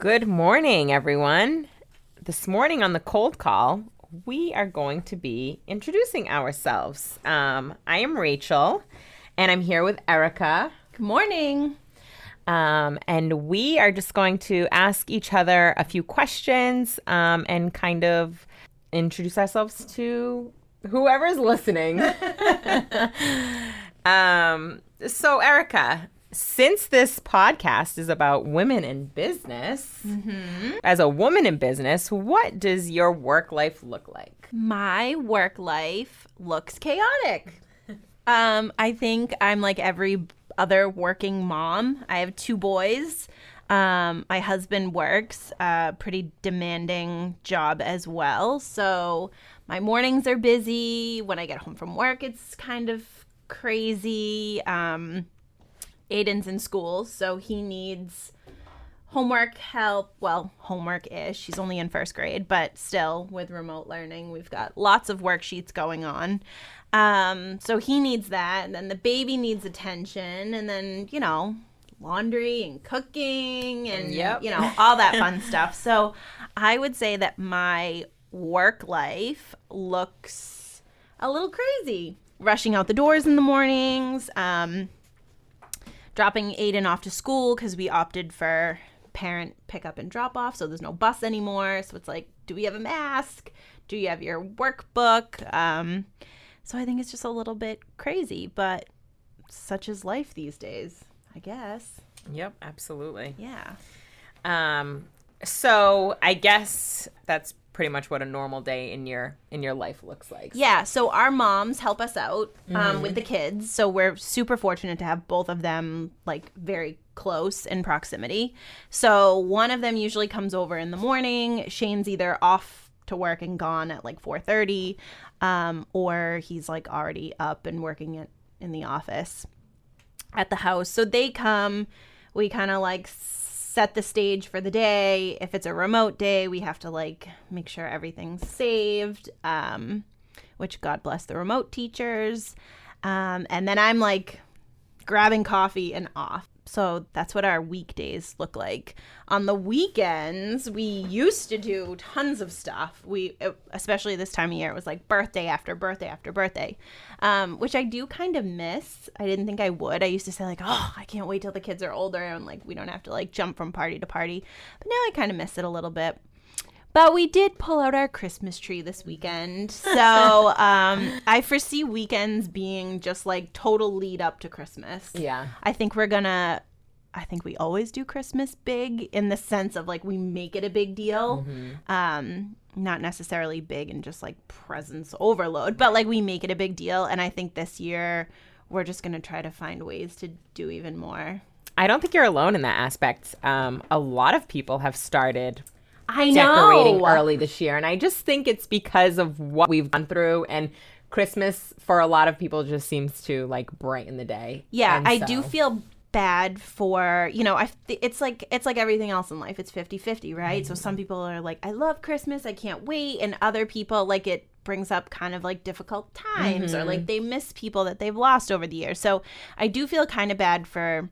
Good morning, everyone. This morning on the cold call, we are going to be introducing ourselves. I am Rachel, and I'm here with Erica. Good morning. And we are just going to ask each other a few questions and kind of introduce ourselves to whoever's listening. So, Erica, since this podcast is about women in business, as a woman in business, what does your work life look like? My work life looks chaotic. I think I'm like every other working mom. I have 2 boys. My husband works a pretty demanding job as well. So my mornings are busy. When I get home from work, it's kind of crazy. Aiden's in school, so he needs homework help. Well, homework-ish. He's only in 1st grade, but still, with remote learning, we've got lots of worksheets going on. So he needs that, and then the baby needs attention, and then, laundry and cooking and, all that fun stuff. So I would say that my work life looks a little crazy. Rushing out the doors in the mornings, dropping Aiden off to school because we opted for parent pickup and drop off, so there's no bus anymore. So it's like, do we have a mask? Do you have your workbook? So I think it's just a little bit crazy, but such is life these days, I guess. Yep, absolutely. Yeah. So I guess that's pretty much what a normal day in your life looks like. Yeah, so our moms help us out with the kids. So we're super fortunate to have both of them like very close in proximity. So one of them usually comes over in the morning. Shane's either off to work and gone at like 4:30, or he's like already up and working in the office at the house. So they come, we kind of like set the stage for the day. If it's a remote day, we have to like make sure everything's saved, which God bless the remote teachers. And then I'm like grabbing coffee and off. So that's what our weekdays look like. On the weekends, we used to do tons of stuff. Especially this time of year, it was like birthday after birthday after birthday, which I do kind of miss. I didn't think I would. I used to say like, oh, I can't wait till the kids are older and like we don't have to like jump from party to party. But now I kind of miss it a little bit. But we did pull out our Christmas tree this weekend. So I foresee weekends being just like total lead up to Christmas. Yeah. I think we always do Christmas big in the sense of like we make it a big deal. Not necessarily big and just like presents overload, but like we make it a big deal. And I think this year we're just going to try to find ways to do even more. I don't think you're alone in that aspect. A lot of people have started decorating early this year, and I just think it's because of what we've gone through, and Christmas for a lot of people just seems to like brighten the day. Yeah, and I do feel bad for, it's like everything else in life. It's 50-50, right? So some people are like, I love Christmas, I can't wait, and other people like it brings up kind of like difficult times or like they miss people that they've lost over the years. So I do feel kind of bad for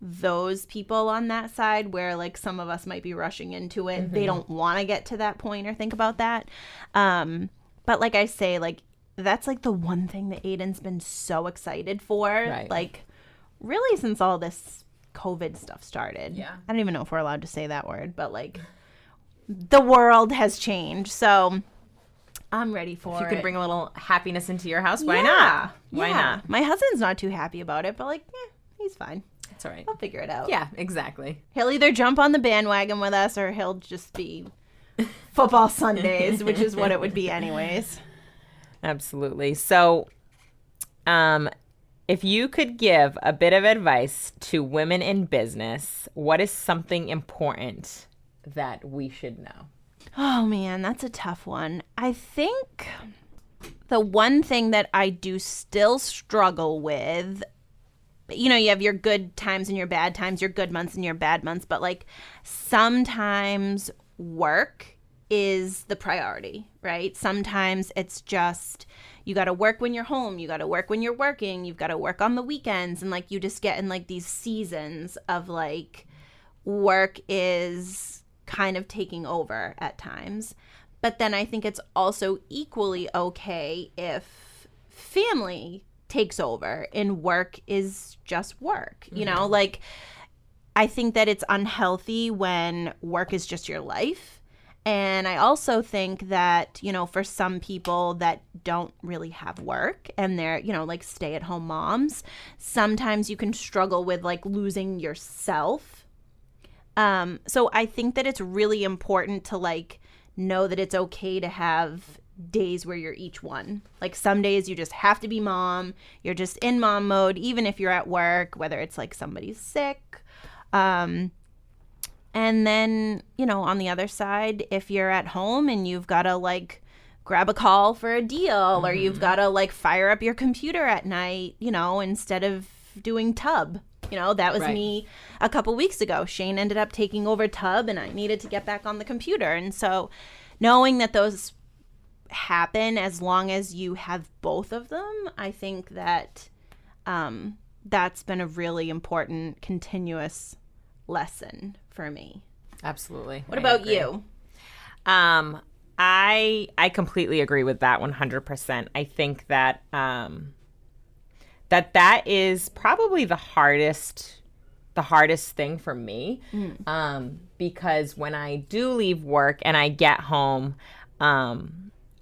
those people on that side where like some of us might be rushing into it. They don't want to get to that point or think about that. But like I say, like that's like the one thing that Aiden's been so excited for. Right. Like really since all this COVID stuff started. Yeah. I don't even know if we're allowed to say that word, but like the world has changed. So I'm ready for it. If you could bring a little happiness into your house, why not? Why not? My husband's not too happy about it, but like, he's fine. It's all right. I'll figure it out. Yeah, exactly. He'll either jump on the bandwagon with us or he'll just be football Sundays, which is what it would be anyways. Absolutely. So, if you could give a bit of advice to women in business, what is something important that we should know? Oh, man, that's a tough one. I think the one thing that I do still struggle with, you have your good times and your bad times, your good months and your bad months, but like sometimes work is the priority, right? Sometimes it's just you got to work when you're home, you got to work when you're working, you've got to work on the weekends, and like you just get in like these seasons of like work is kind of taking over at times. But then I think it's also equally okay if family takes over and work is just work. You know, like I think that it's unhealthy when work is just your life. And I also think that, you know, for some people that don't really have work and they're, you know, like stay-at-home moms, sometimes you can struggle with like losing yourself. So I think that it's really important to like know that it's okay to have days where you're each one. Like some days you just have to be mom. You're just in mom mode, even if you're at work, whether it's like somebody's sick. And then, you know, on the other side, if you're at home and you've got to like grab a call for a deal or you've got to like fire up your computer at night, you know, instead of doing Tub. You know, that was me a couple weeks ago. Shane ended up taking over Tub and I needed to get back on the computer. And so knowing that those happen as long as you have both of them, I think that that's been a really important continuous lesson for me. Absolutely. What about you? I completely agree with that 100%. I think that that is probably the hardest thing for me, because when I do leave work and I get home,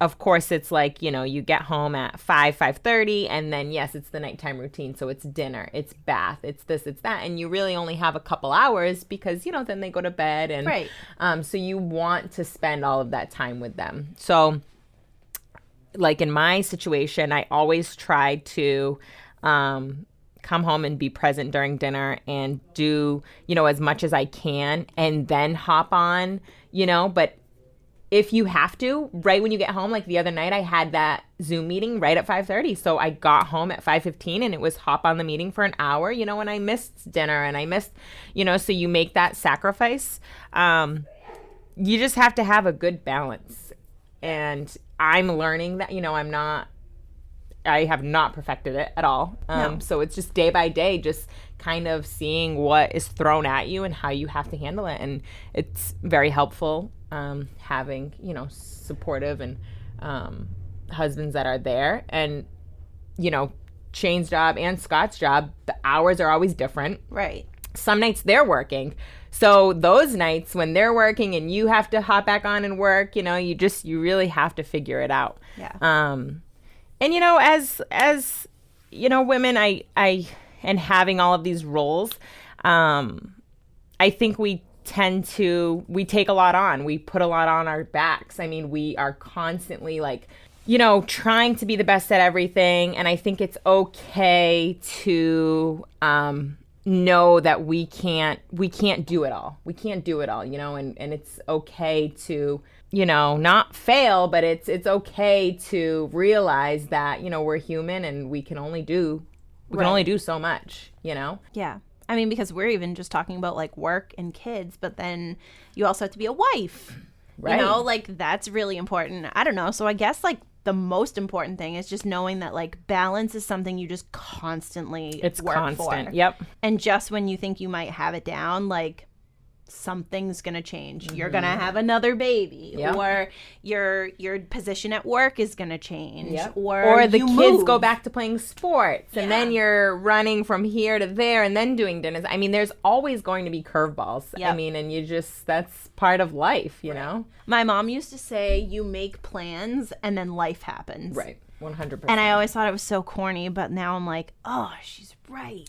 of course, it's like, you know, you get home at 5:30, and then, yes, it's the nighttime routine. So it's dinner, it's bath, it's this, it's that. And you really only have a couple hours because, you know, then they go to bed. And so you want to spend all of that time with them. So, like in my situation, I always try to come home and be present during dinner and do, you know, as much as I can and then hop on, you know, but if you have to, right when you get home, like the other night, I had that Zoom meeting right at 5:30. So I got home at 5:15 and it was hop on the meeting for an hour, you know, and I missed dinner and I missed, you know, so you make that sacrifice. You just have to have a good balance. And I'm learning that, you know, I have not perfected it at all. No. So it's just day by day, just kind of seeing what is thrown at you and how you have to handle it. And it's very helpful having, you know, supportive and husbands that are there. And, you know, Shane's job and Scott's job, the hours are always different. Right. Some nights they're working. So those nights when they're working and you have to hop back on and work, you know, you really have to figure it out. Yeah. And, you know, as you know, women, I and having all of these roles, I think we take a lot on. We put a lot on our backs. I mean, we are constantly like, you know, trying to be the best at everything. And I think it's okay to know that we can't do it all. We can't do it all, you know, and it's okay to, you know, not fail, but it's okay to realize that, you know, we're human and we can only do so much, you know? Yeah. I mean, because we're even just talking about like work and kids, but then you also have to be a wife, right? You know, like that's really important. I don't know. So I guess like the most important thing is just knowing that like balance is something you just constantly work constant. for. Yep. And just when you think you might have it down, like something's gonna change. You're gonna have another baby, or your position at work is gonna change, or the kids move. go back to playing sports, and then you're running from here to there, and then doing dinners. I mean, there's always going to be curveballs. I mean, and that's part of life, you know. My mom used to say, "You make plans, and then life happens." Right, 100%. And I always thought it was so corny, but now I'm like, oh, she's right.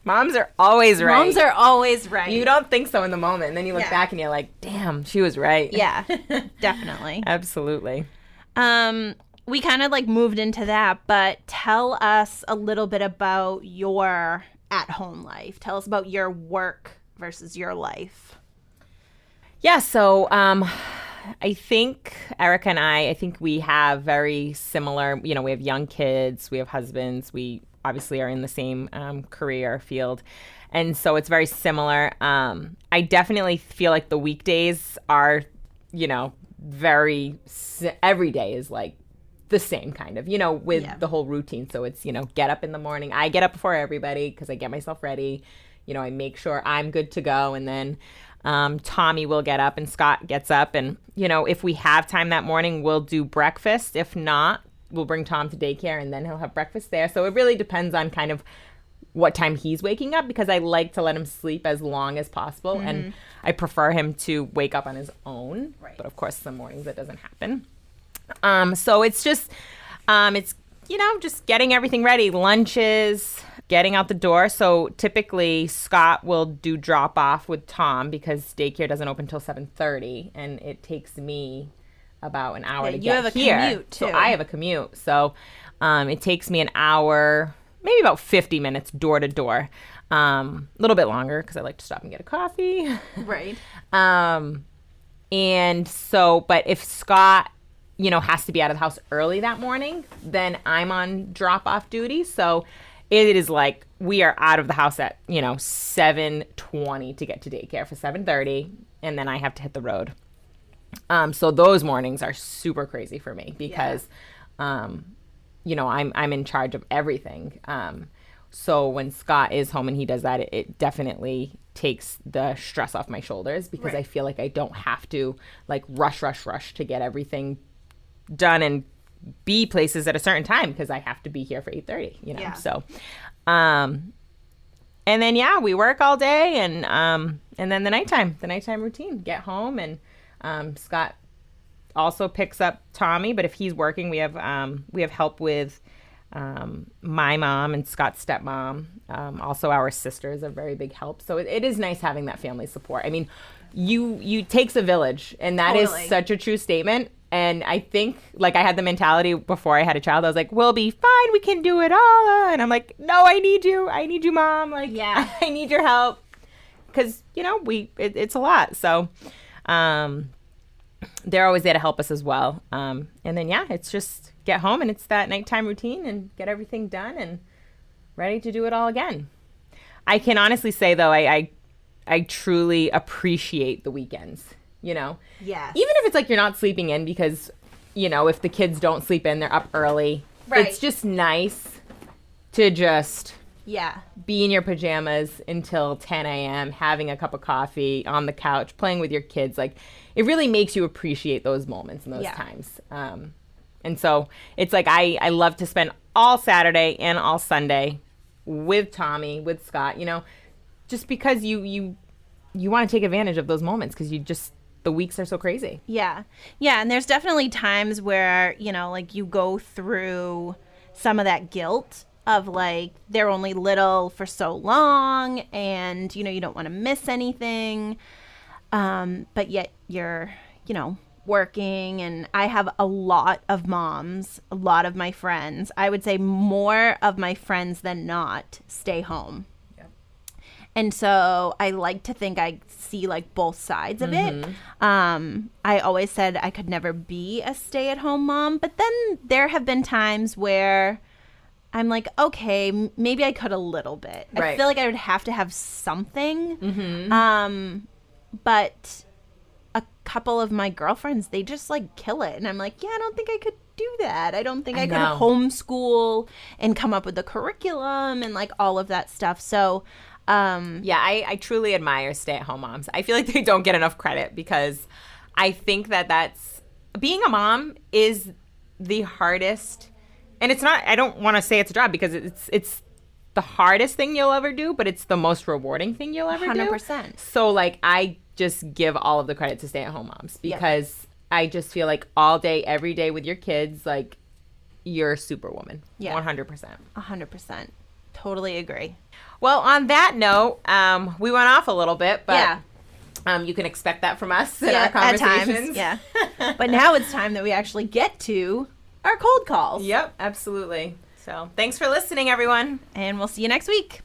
Moms are always right. Moms are always right. You don't think so in the moment, and then you look back and you're like, damn, she was right. Yeah, definitely. Absolutely. We kind of like moved into that, but tell us a little bit about your at-home life. Tell us about your work versus your life. Yeah, so I think Erica and I think we have very similar, you know, we have young kids, we have husbands, we obviously are in the same career field. And so it's very similar. I definitely feel like the weekdays are, you know, every day is like the same kind of, you know, with the whole routine. So it's, you know, get up in the morning. I get up before everybody because I get myself ready. You know, I make sure I'm good to go. And then Tommy will get up and Scott gets up. And, you know, if we have time that morning, we'll do breakfast. If not, we'll bring Tom to daycare and then he'll have breakfast there. So it really depends on kind of what time he's waking up, because I like to let him sleep as long as possible. And I prefer him to wake up on his own. Right. But of course, some mornings that doesn't happen. So it's just, it's, you know, just getting everything ready, lunches, getting out the door. So typically Scott will do drop off with Tom because daycare doesn't open till 7:30, and it takes me about an hour to get here. You have a commute too. So I have a commute. So it takes me an hour, maybe about 50 minutes door to door. A little bit longer because I like to stop and get a coffee. Right. And so, but if Scott, you know, has to be out of the house early that morning, then I'm on drop-off duty. So it is like we are out of the house at, you know, 7:20 to get to daycare for 7:30, and then I have to hit the road. So those mornings are super crazy for me because, you know, I'm in charge of everything. So when Scott is home and he does that, it definitely takes the stress off my shoulders because I feel like I don't have to like rush to get everything done and be places at a certain time because I have to be here for 8:30, you know. So and then we work all day, and then the nighttime routine, get home, and Scott also picks up Tommy, but if he's working, we have help with my mom and Scott's stepmom. Also our sister is a very big help. So it is nice having that family support. I mean, you takes a village, and that is such a true statement. And I think, like, I had the mentality before I had a child. I was like, we'll be fine. We can do it all. And I'm like, no, I need you. I need you, Mom. Like, I need your help. Because, you know, it's a lot. So they're always there to help us as well. And then, it's just get home, and it's that nighttime routine and get everything done and ready to do it all again. I can honestly say, though, I truly appreciate the weekends. You know? Yes. Even if it's like you're not sleeping in because, you know, if the kids don't sleep in, they're up early. Right. It's just nice to just be in your pajamas until 10 a.m., having a cup of coffee on the couch, playing with your kids. Like, it really makes you appreciate those moments and those times. And so it's like I love to spend all Saturday and all Sunday with Tommy, with Scott, you know, just because you want to take advantage of those moments because the weeks are so crazy. Yeah. And there's definitely times where, you know, like you go through some of that guilt of like, they're only little for so long and, you know, you don't want to miss anything. But yet you're, you know, working, and I have a lot of moms, a lot of my friends. I would say more of my friends than not stay home. And so I like to think I see like both sides of it. I always said I could never be a stay-at-home mom, but then there have been times where I'm like, okay, maybe I could a little bit. I feel like I would have to have something. But a couple of my girlfriends, they just like kill it. And I'm like, I don't think I could do that. I don't think I could homeschool and come up with a curriculum and like all of that stuff. So I truly admire stay-at-home moms. I feel like they don't get enough credit because I think that's being a mom is the hardest, and it's not, I don't want to say it's a job because it's the hardest thing you'll ever do, but it's the most rewarding thing you'll ever 100%. do. So like I just give all of the credit to stay-at-home moms because I just feel like all day, every day with your kids, like you're a superwoman. 100%. 100%. Totally agree. Well, on that note, we went off a little bit, but you can expect that from us in our conversations. At times, But now it's time that we actually get to our cold calls. Yep, absolutely. So thanks for listening, everyone. And we'll see you next week.